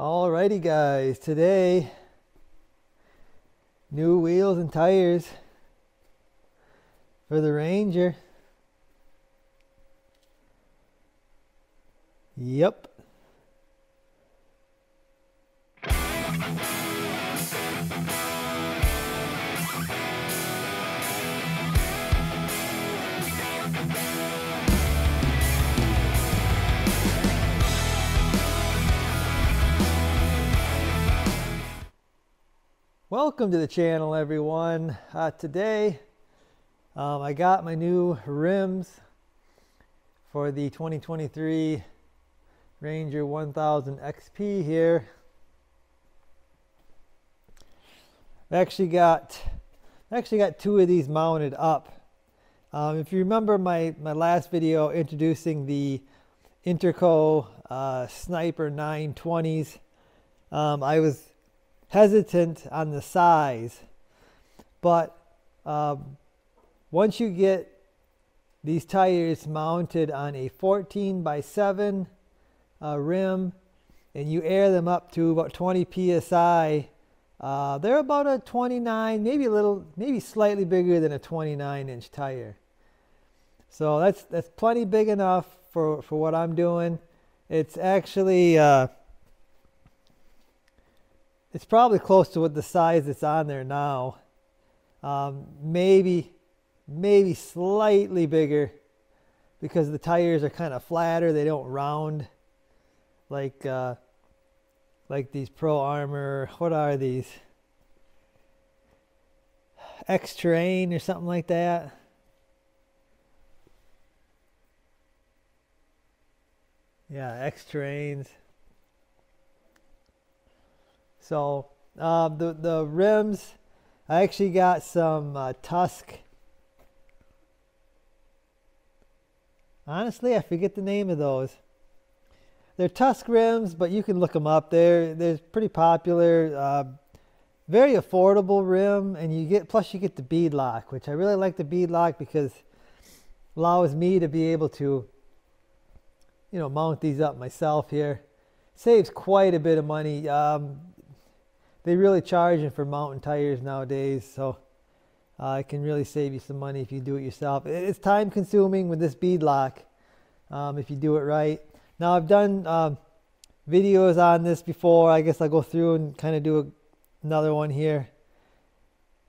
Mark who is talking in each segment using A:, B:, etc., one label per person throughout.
A: Alrighty guys, today new wheels and tires for the Ranger. Yep. Welcome to the channel, everyone. Today I got my new rims for the 2023 Ranger 1000 XP here. I actually got two of these mounted up. If you remember my last video introducing the Interco Sniper 920s, I was hesitant on the size, but once you get these tires mounted on a 14x7 rim and you air them up to about 20 psi, they're about a 29, maybe slightly bigger than a 29-inch tire. So that's plenty big enough for what I'm doing. It's actually it's probably close to what the size that's on there now. Maybe slightly bigger because the tires are kind of flatter. They don't round like these Pro Armor. What are these? X-Terrain or something like that. Yeah, X-Terrains. So the rims, I actually got some Tusk. Honestly, I forget the name of those. They're Tusk rims, but you can look them up. They're pretty popular. Very affordable rim, and plus you get the Beadlock, which I really like the Beadlock because it allows me to be able to, mount these up myself here. Saves quite a bit of money. They really charge you for mountain tires nowadays, so it can really save you some money if you do it yourself. It's time consuming with this Beadlock if you do it right. Now I've done videos on this before. I guess I'll go through and kind of do another one here.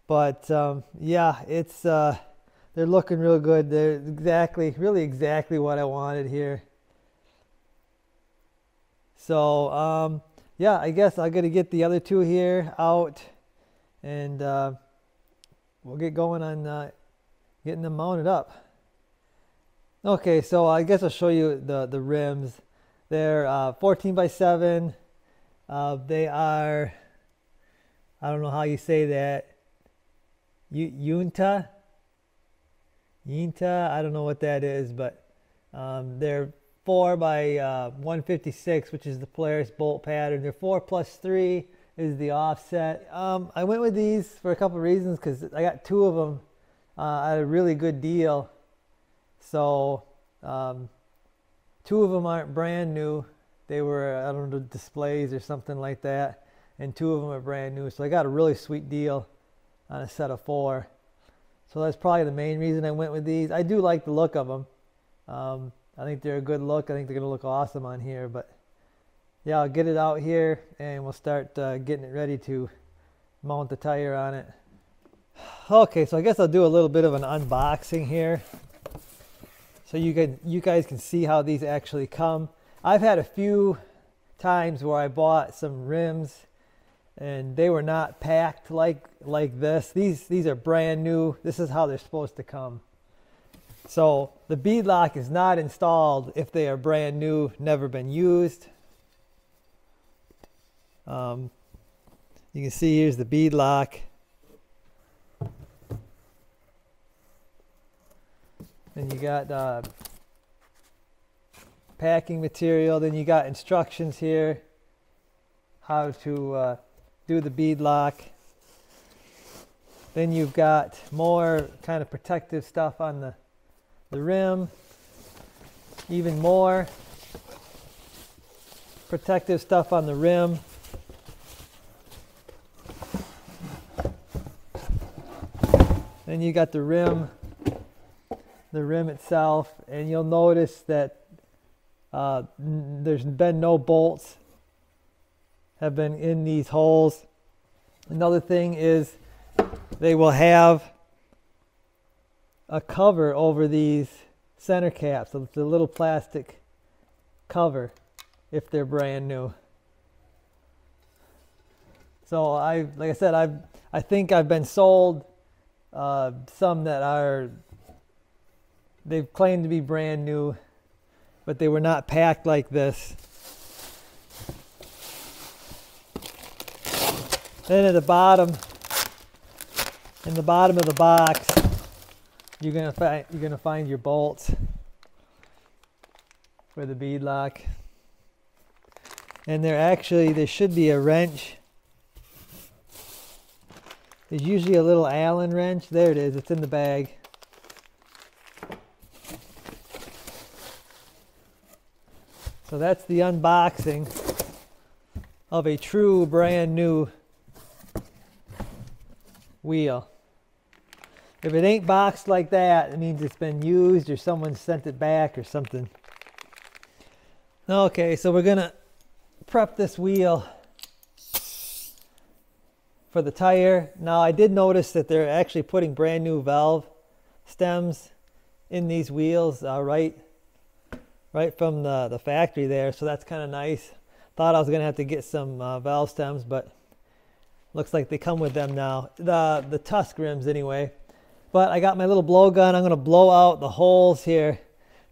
A: But yeah, they're looking real good. They're really exactly what I wanted here. So yeah, I guess I'm going to get the other two here out, and we'll get going on getting them mounted up. Okay, so I guess I'll show you the rims. They're 14x7. They are, I don't know how you say that, Unita? I don't know what that is, but they're 4x156, which is the Polaris bolt pattern. They're 4+3 is the offset. I went with these for a couple of reasons because I got two of them at a really good deal. So two of them aren't brand new. They were, I don't know, displays or something like that, and two of them are brand new. So I got a really sweet deal on a set of 4. So that's probably the main reason I went with these. I do like the look of them. I think they're a good look. I think they're going to look awesome on here. But yeah, I'll get it out here and we'll start getting it ready to mount the tire on it. Okay, so I guess I'll do a little bit of an unboxing here so you guys can see how these actually come. I've had a few times where I bought some rims and they were not packed like this. These are brand new. This is how they're supposed to come. So the Beadlock is not installed if they are brand new, never been used. You can see here's the Beadlock. Then you got packing material. Then you got instructions here how to do the Beadlock. Then you've got more kind of protective stuff on the rim, even more protective stuff on the rim. Then you got the rim itself, and you'll notice that there's been no bolts have been in these holes. Another thing is they will have a cover over these center caps. So it's a little plastic cover if they're brand new. So like I said, I think I've been sold some that they've claimed to be brand new, but they were not packed like this. Then at the bottom, in the bottom of the box, you're gonna find your bolts for the beadlock. And there should be a wrench. There's usually a little Allen wrench. There it is, it's in the bag. So that's the unboxing of a true brand new wheel. If it ain't boxed like that, it means it's been used or someone sent it back or something. Okay, so we're gonna prep this wheel for the tire. Now I did notice that they're actually putting brand new valve stems in these wheels right from the factory there, so that's kind of nice. Thought I was gonna have to get some valve stems, but looks like they come with them now. The Tusk rims anyway. But I got my little blowgun. I'm gonna blow out the holes here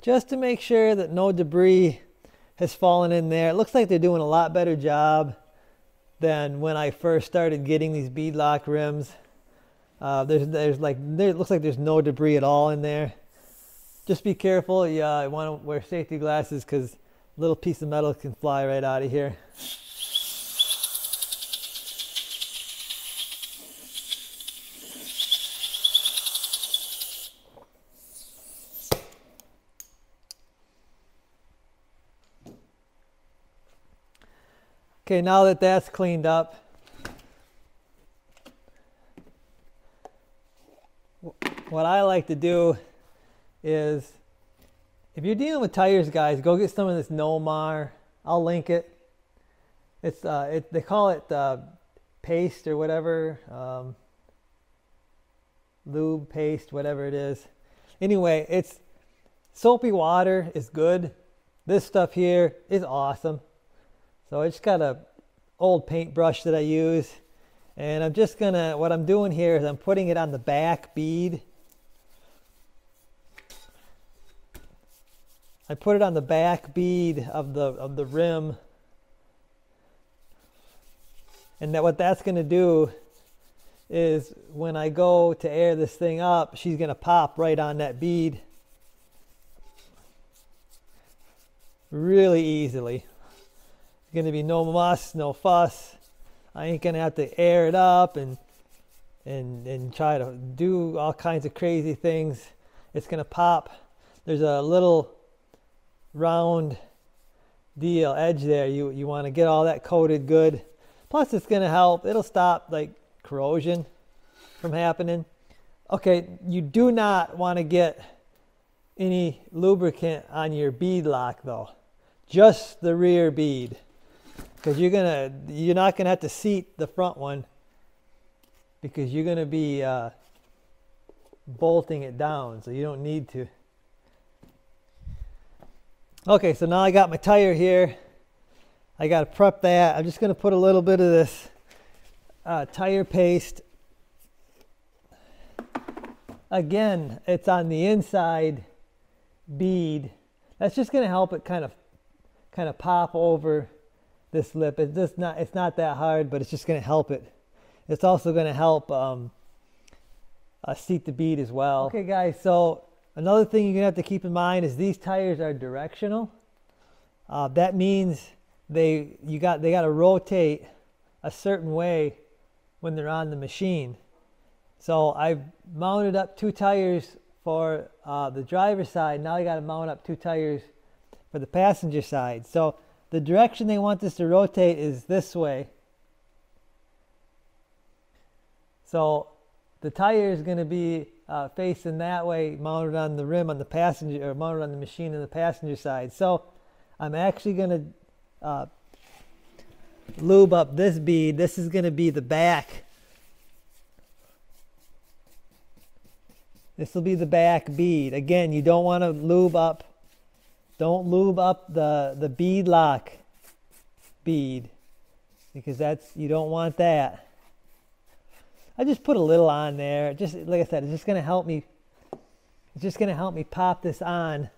A: just to make sure that no debris has fallen in there. It looks like they're doing a lot better job than when I first started getting these beadlock rims. It looks like there's no debris at all in there. Just be careful. I want to wear safety glasses because a little piece of metal can fly right out of here. Okay, now that that's cleaned up, what I like to do is, if you're dealing with tires, guys, go get some of this Nomar. I'll link it. It's they call it paste or whatever, lube, paste, whatever it is. Anyway, it's soapy water is good. This stuff here is awesome. So I just got a old paintbrush that I use, and I'm just gonna, what I'm doing here is I'm putting it on the back bead. I put it on the back bead of the rim, and what that's gonna do is when I go to air this thing up, she's gonna pop right on that bead really easily. Gonna be no muss, no fuss. I ain't gonna have to air it up and try to do all kinds of crazy things. It's gonna pop. There's a little round deal edge there. You want to get all that coated good. Plus it's gonna help. It'll stop like corrosion from happening. Okay, you do not want to get any lubricant on your beadlock though. Just the rear bead. Because you're not gonna have to seat the front one because you're gonna be bolting it down, so you don't need to. Okay, so now I got my tire here. I gotta prep that. I'm just gonna put a little bit of this tire paste. Again, it's on the inside bead. That's just gonna help it kind of pop over this lip. It's not that hard, but it's just going to help it. It's also going to help seat the bead as well. Okay guys, so another thing you're going to have to keep in mind is these tires are directional. That means they got to rotate a certain way when they're on the machine. So I've mounted up 2 tires for the driver's side. Now I got to mount up 2 tires for the passenger side. So the direction they want this to rotate is this way. So the tire is going to be facing that way, mounted on the rim on the passenger, or mounted on the machine on the passenger side. So I'm actually going to lube up this bead. This is going to be the back. This will be the back bead. Again, you don't want to lube up. Don't lube up the beadlock bead, because you don't want that. I just put a little on there. Just like I said, it's just going to help me. It's just going to help me pop this on.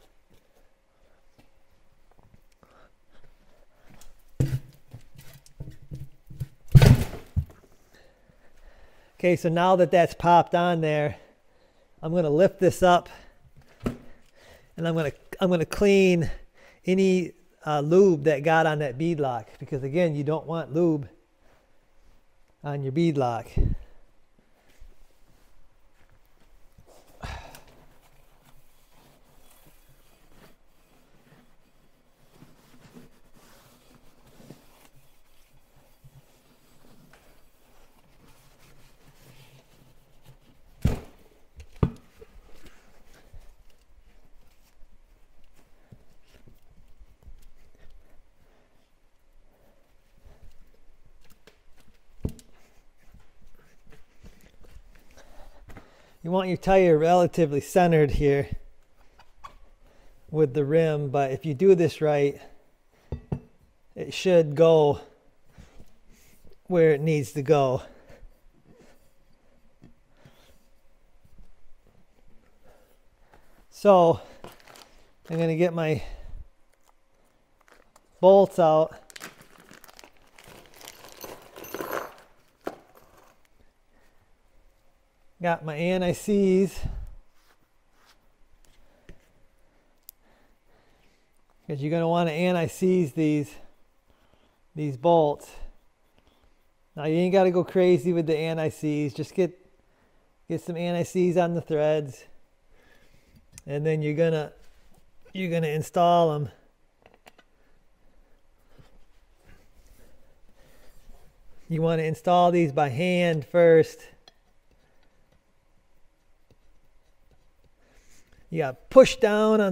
A: Okay, so now that that's popped on there, I'm going to lift this up, and I'm going to clean any lube that got on that beadlock, because again, you don't want lube on your beadlock. You want your tire relatively centered here with the rim, but if you do this right, it should go where it needs to go. So I'm going to get my bolts out. Got my anti-seize, because you're going to want to anti-seize these bolts. Now you ain't got to go crazy with the anti-seize. Just get some anti-seize on the threads, and then you're gonna install them. You want to install these by hand first. You got to push down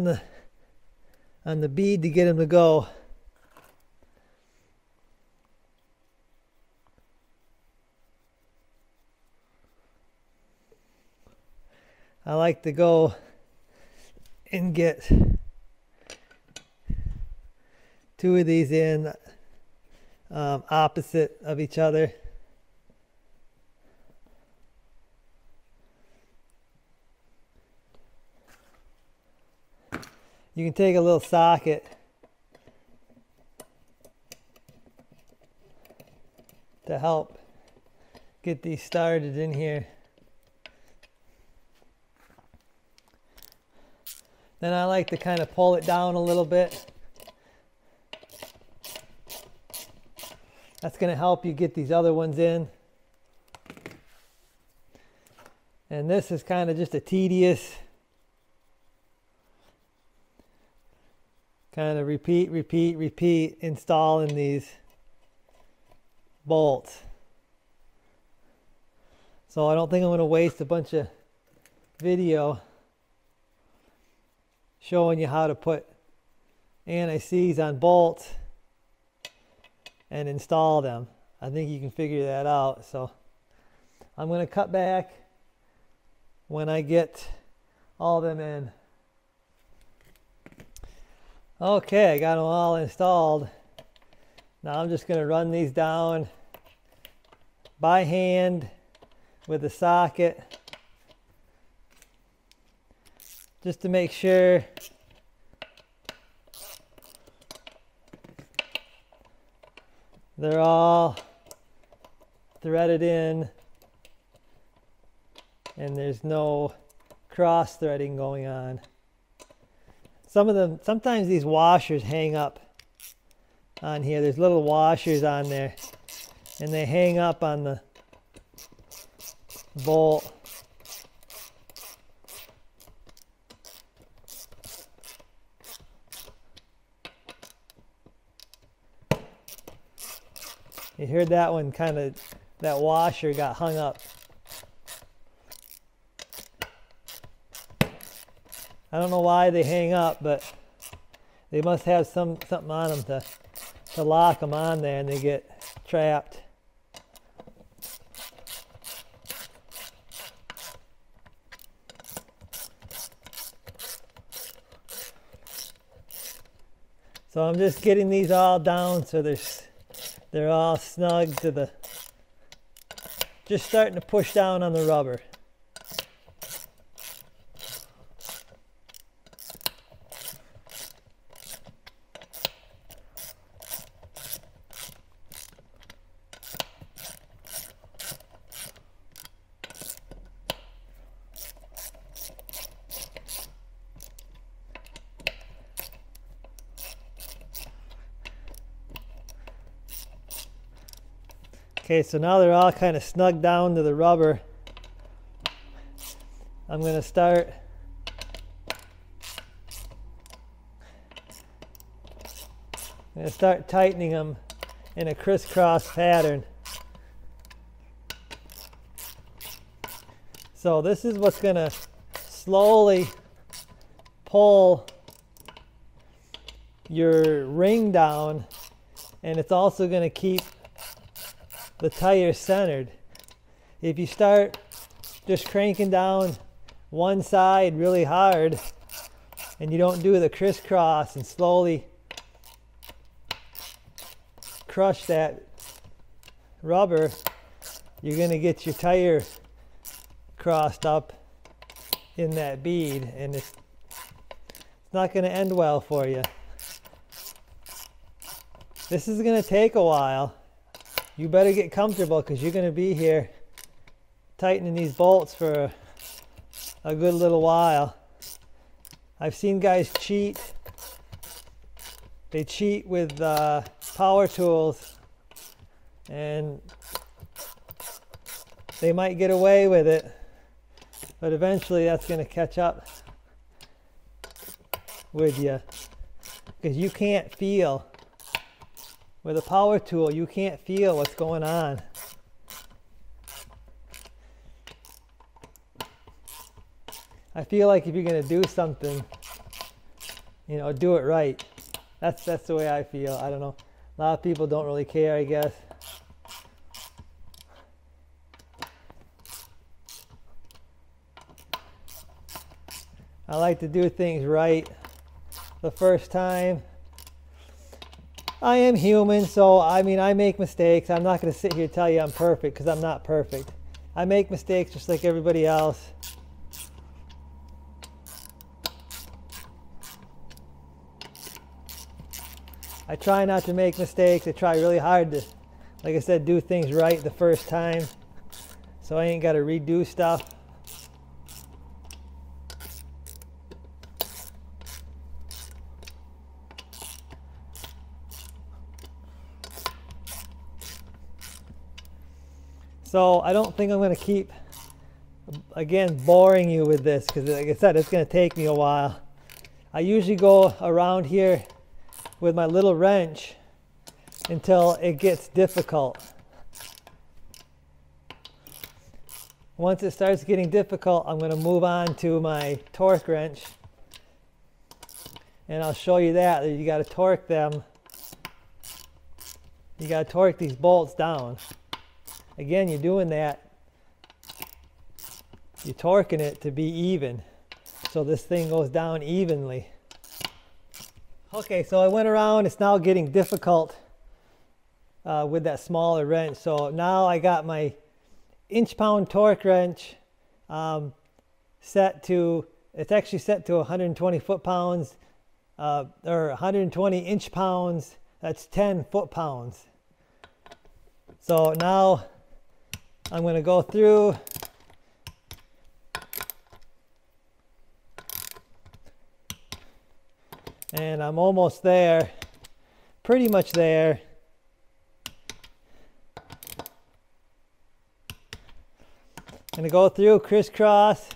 A: on the bead to get them to go. I like to go and get 2 of these in opposite of each other. You can take a little socket to help get these started in here. Then I like to kind of pull it down a little bit. That's going to help you get these other ones in. And this is kind of just a tedious kind of repeat installing these bolts. So I don't think I'm going to waste a bunch of video showing you how to put anti-seize on bolts and install them. I think you can figure that out. So I'm going to cut back when I get all of them in. Okay, I got them all installed. Now I'm just going to run these down by hand with a socket, just to make sure they're all threaded in and there's no cross threading going on. Sometimes these washers hang up on here. There's little washers on there, and they hang up on the bolt. You heard that one kind of, that washer got hung up. I don't know why they hang up, but they must have something on them to lock them on there and they get trapped. So I'm just getting these all down so they're all snug to the, just starting to push down on the rubber. Okay, so now they're all kind of snug down to the rubber. I'm going to start tightening them in a crisscross pattern. So this is what's going to slowly pull your ring down, and it's also going to keep the tire centered. If you start just cranking down one side really hard and you don't do the crisscross and slowly crush that rubber, you're going to get your tire crossed up in that bead, and it's not going to end well for you. This is going to take a while. You better get comfortable because you're going to be here tightening these bolts for a good little while. I've seen guys cheat. They cheat with power tools and they might get away with it, but eventually that's going to catch up with you because you can't feel. With a power tool, you can't feel what's going on. I feel like if you're going to do something, you know, do it right. That's the way I feel. I don't know. A lot of people don't really care, I guess. I like to do things right the first time. I am human, so I mean, I make mistakes. I'm not going to sit here and tell you I'm perfect because I'm not perfect. I make mistakes just like everybody else. I try not to make mistakes. I try really hard to, like I said, do things right the first time, so I ain't got to redo stuff. So I don't think I'm going to keep, again, boring you with this because, like I said, it's going to take me a while. I usually go around here with my little wrench until it gets difficult. Once it starts getting difficult, I'm going to move on to my torque wrench, and I'll show you that you got to torque them. You got to torque these bolts down. Again, you're doing that, you're torquing it to be even, so this thing goes down evenly. Okay, so I went around. It's now getting difficult with that smaller wrench. So now I got my inch-pound torque wrench set to, it's actually set to 120 foot-pounds, or 120 inch-pounds. That's 10 foot-pounds. So now I'm going to go through and I'm almost there, pretty much there. I'm going to go through crisscross.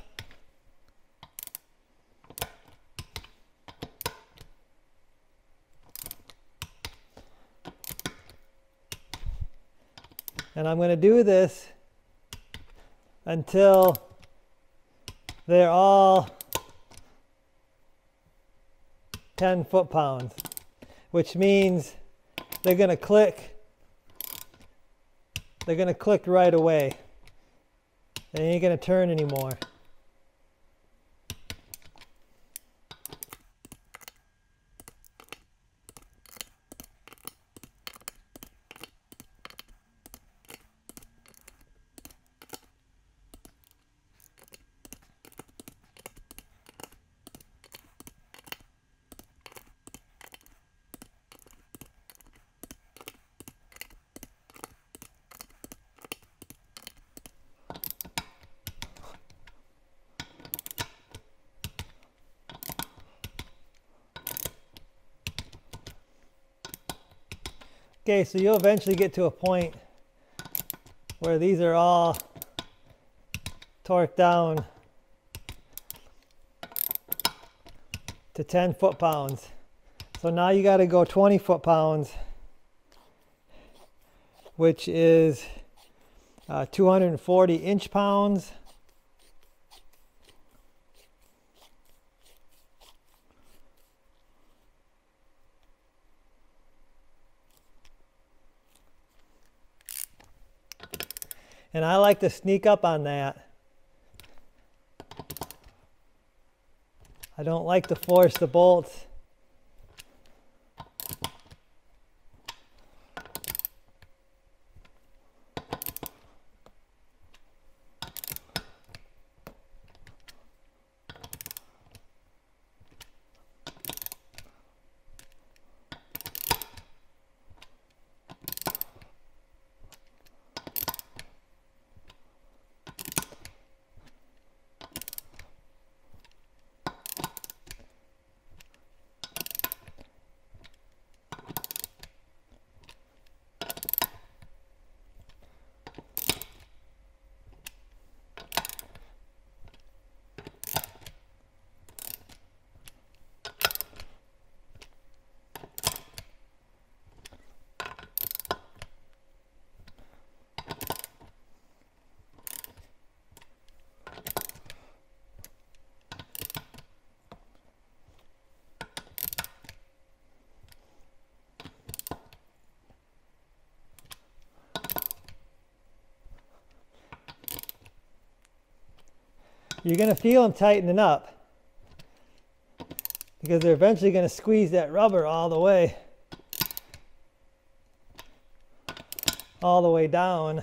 A: And I'm going to do this until they're all 10 foot-pounds, which means they're going to click. They're going to click right away. They ain't going to turn anymore. Okay, so you'll eventually get to a point where these are all torqued down to 10 foot-pounds. So now you got to go 20 foot-pounds, which is 240 inch-pounds. And I like to sneak up on that. I don't like to force the bolts. You're going to feel them tightening up because they're eventually going to squeeze that rubber all the way down.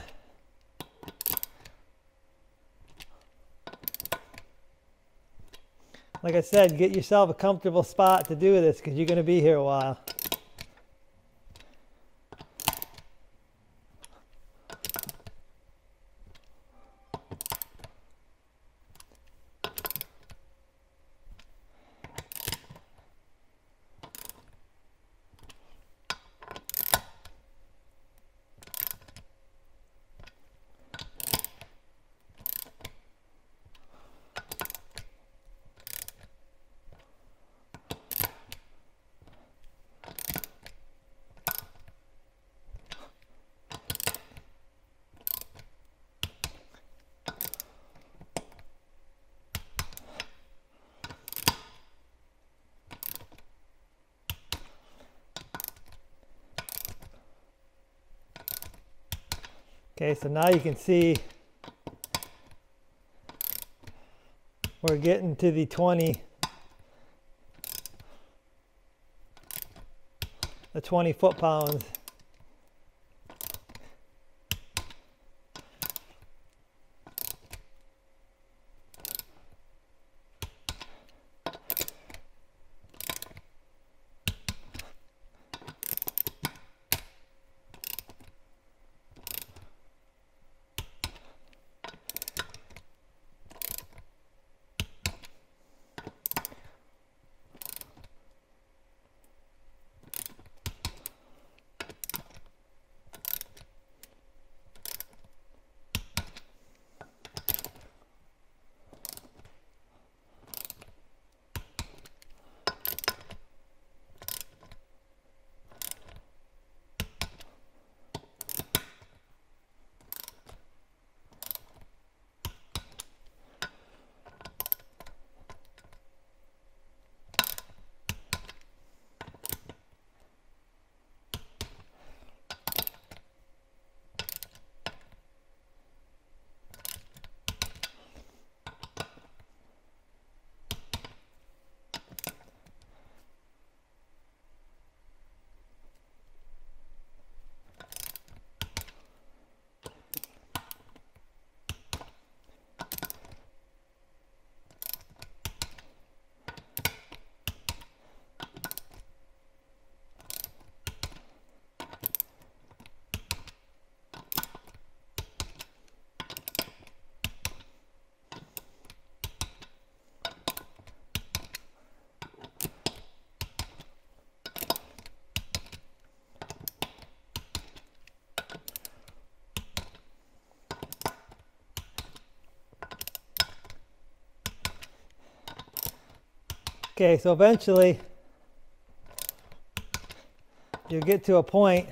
A: Like I said, get yourself a comfortable spot to do this because you're going to be here a while. Okay, so now you can see we're getting to the 20 foot-pounds. Okay, so eventually you'll get to a point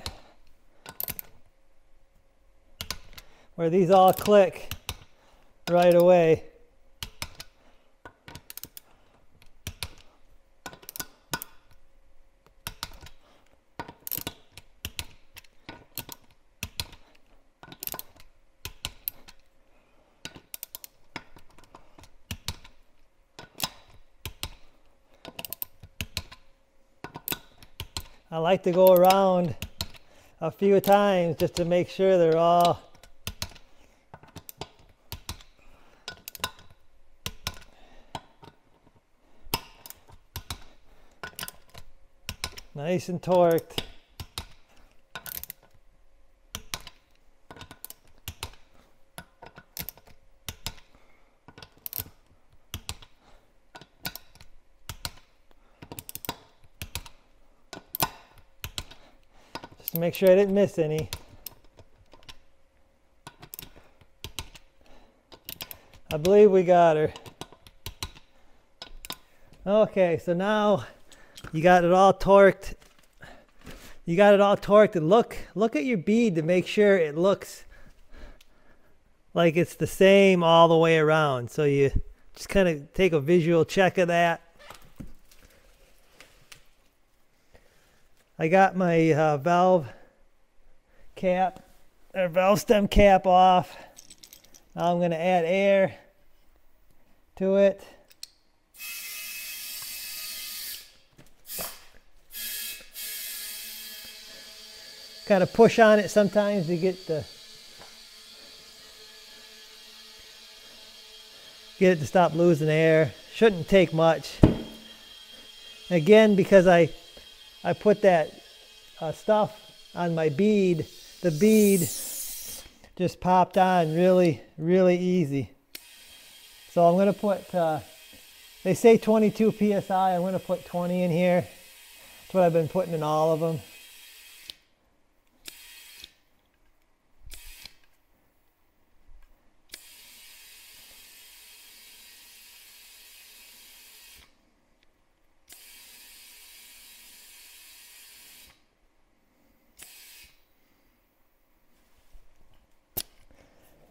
A: where these all click right away. I like to go around a few times just to make sure they're all nice and torqued. Just to make sure I didn't miss any. I believe we got her. Okay, so now you got it all torqued. You got it all torqued, and look at your bead to make sure it looks like it's the same all the way around. So you just kind of take a visual check of that. I got my valve cap or valve stem cap off. Now I'm going to add air to it. Kind of push on it sometimes to get it to stop losing air. Shouldn't take much. Again, because I put that stuff on my bead, the bead just popped on really easy. So I'm going to put, they say 22 psi, I'm going to put 20 in here. That's what I've been putting in all of them.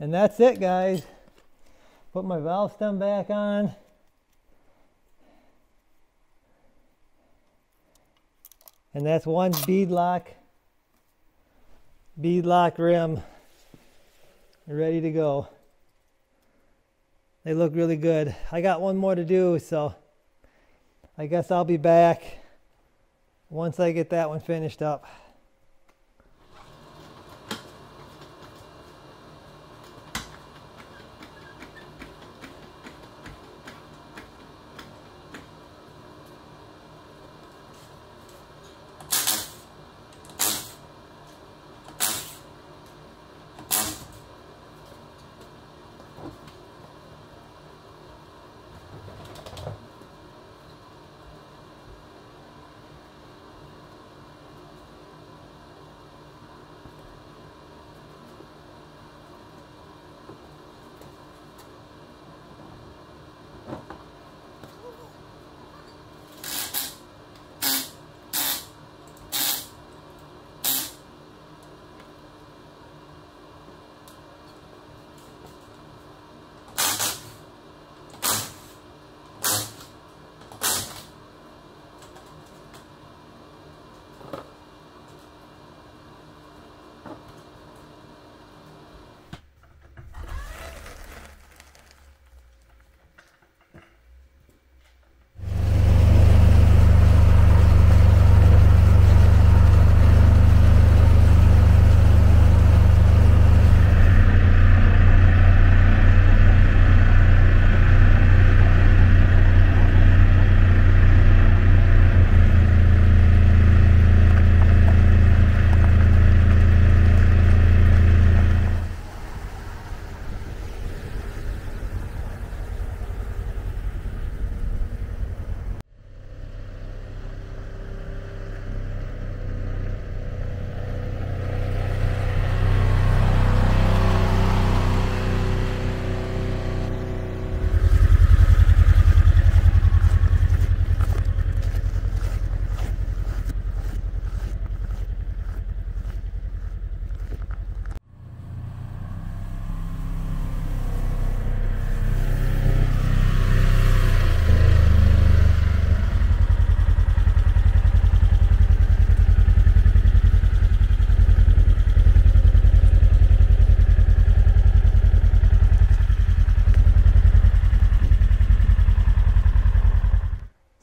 A: And that's it, guys. Put my valve stem back on. And that's one beadlock rim ready to go. They look really good. I got one more to do, so I guess I'll be back once I get that one finished up.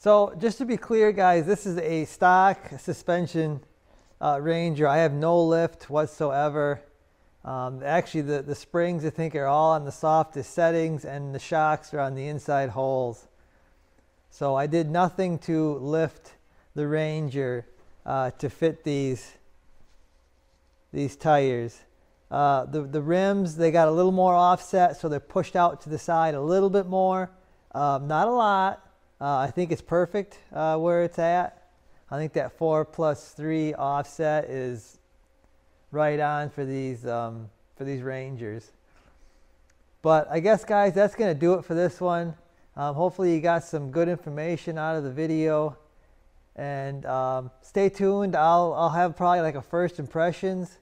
A: So just to be clear, guys, this is a stock suspension Ranger. I have no lift whatsoever. Actually, the springs I think are all on the softest settings, and the shocks are on the inside holes. So I did nothing to lift the Ranger to fit these tires. The rims, they got a little more offset, so they're pushed out to the side a little bit more. Not a lot. I think it's perfect where it's at. I think that 4+3 offset is right on for these Rangers. But I guess, guys, that's going to do it for this one. Hopefully you got some good information out of the video. And stay tuned. I'll have probably like a first impressions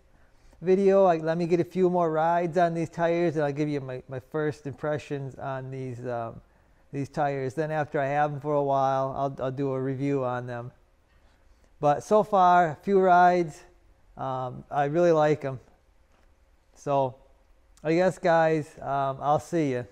A: video. Let me get a few more rides on these tires, and I'll give you my first impressions on these tires. Then after I have them for a while, I'll do a review on them. But so far, a few rides. I really like them. So I guess, guys, I'll see you.